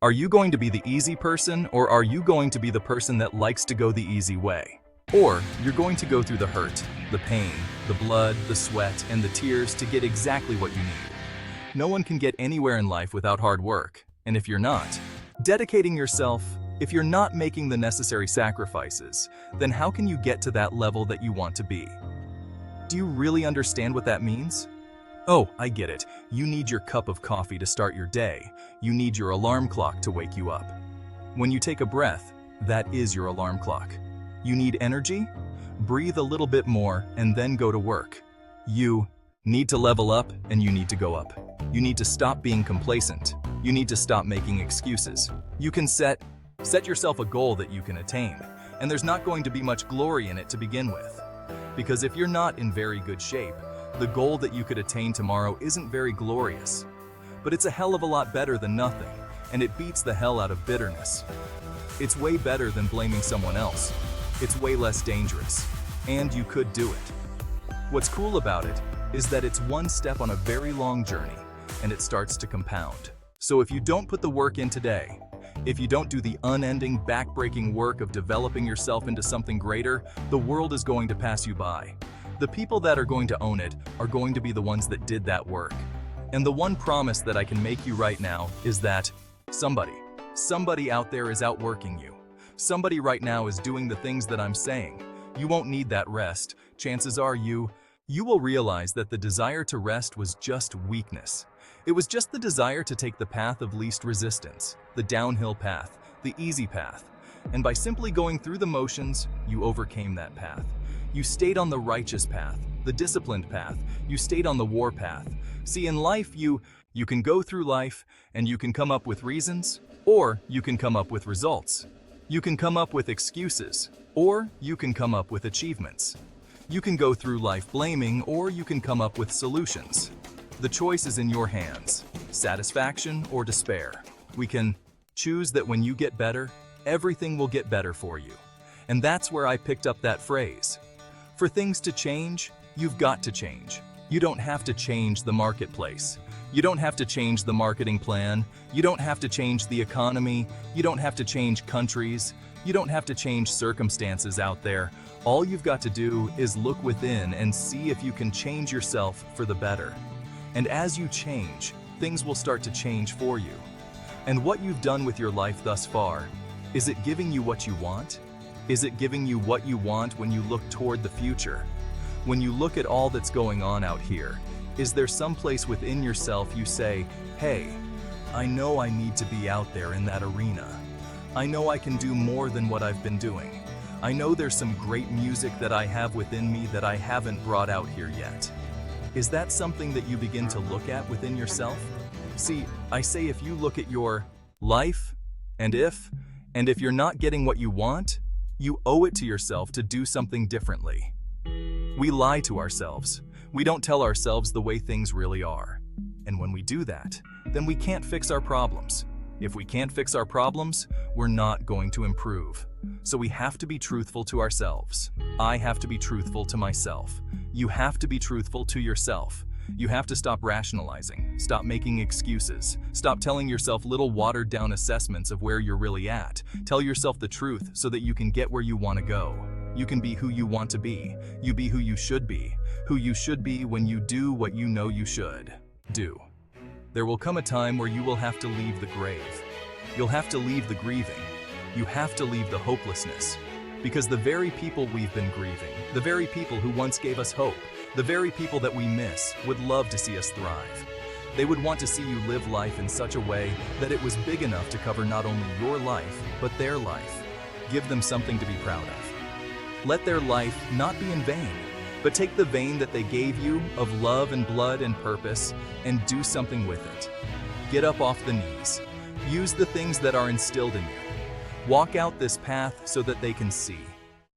Are you going to be the easy person, or are you going to be the person that likes to go the easy way? Or you're going to go through the hurt, the pain, the blood, the sweat, and the tears to get exactly what you need. No one can get anywhere in life without hard work, and if you're not dedicating yourself, if you're not making the necessary sacrifices, then how can you get to that level that you want to be? Do you really understand what that means? Oh, I get it. You need your cup of coffee to start your day. You need your alarm clock to wake you up. When you take a breath, that is your alarm clock. You need energy? Breathe a little bit more and then go to work. You need to level up, and you need to go up. You need to stop being complacent. You need to stop making excuses. You can set yourself a goal that you can attain, and there's not going to be much glory in it to begin with. Because if you're not in very good shape, the goal that you could attain tomorrow isn't very glorious. But it's a hell of a lot better than nothing, and it beats the hell out of bitterness. It's way better than blaming someone else. It's way less dangerous, and you could do it. What's cool about it is that it's one step on a very long journey, and it starts to compound. So if you don't put the work in today, if you don't do the unending, back-breaking work of developing yourself into something greater, the world is going to pass you by. The people that are going to own it are going to be the ones that did that work. And the one promise that I can make you right now is that somebody out there is outworking you. Somebody right now is doing the things that I'm saying. You won't need that rest. Chances are you will realize that the desire to rest was just weakness. It was just the desire to take the path of least resistance, the downhill path, the easy path. And by simply going through the motions, you overcame that path. You stayed on the righteous path, the disciplined path. You stayed on the war path. See, in life, you can go through life and you can come up with reasons, or you can come up with results. You can come up with excuses, or you can come up with achievements. You can go through life blaming, or you can come up with solutions. The choice is in your hands, satisfaction or despair. We can choose that when you get better, everything will get better for you. And that's where I picked up that phrase. For things to change, you've got to change. You don't have to change the marketplace. You don't have to change the marketing plan. You don't have to change the economy. You don't have to change countries. You don't have to change circumstances out there. All you've got to do is look within and see if you can change yourself for the better. And as you change, things will start to change for you. And what you've done with your life thus far, is it giving you what you want? Is it giving you what you want when you look toward the future? When you look at all that's going on out here, is there some place within yourself you say, hey, I know I need to be out there in that arena. I know I can do more than what I've been doing. I know there's some great music that I have within me that I haven't brought out here yet. Is that something that you begin to look at within yourself? See, I say if you look at your life, and if you're not getting what you want, you owe it to yourself to do something differently. We lie to ourselves. We don't tell ourselves the way things really are. And when we do that, then we can't fix our problems. If we can't fix our problems, we're not going to improve. So we have to be truthful to ourselves. I have to be truthful to myself. You have to be truthful to yourself. You have to stop rationalizing, stop making excuses, stop telling yourself little watered-down assessments of where you're really at. Tell yourself the truth so that you can get where you want to go. You can be who you want to be. You be who you should be when you do what you know you should do. There will come a time where you will have to leave the grave. You'll have to leave the grieving. You have to leave the hopelessness. Because the very people we've been grieving, the very people who once gave us hope, the very people that we miss would love to see us thrive. They would want to see you live life in such a way that it was big enough to cover not only your life, but their life. Give them something to be proud of. Let their life not be in vain, but take the vein that they gave you of love and blood and purpose and do something with it. Get up off the knees. Use the things that are instilled in you. Walk out this path so that they can see.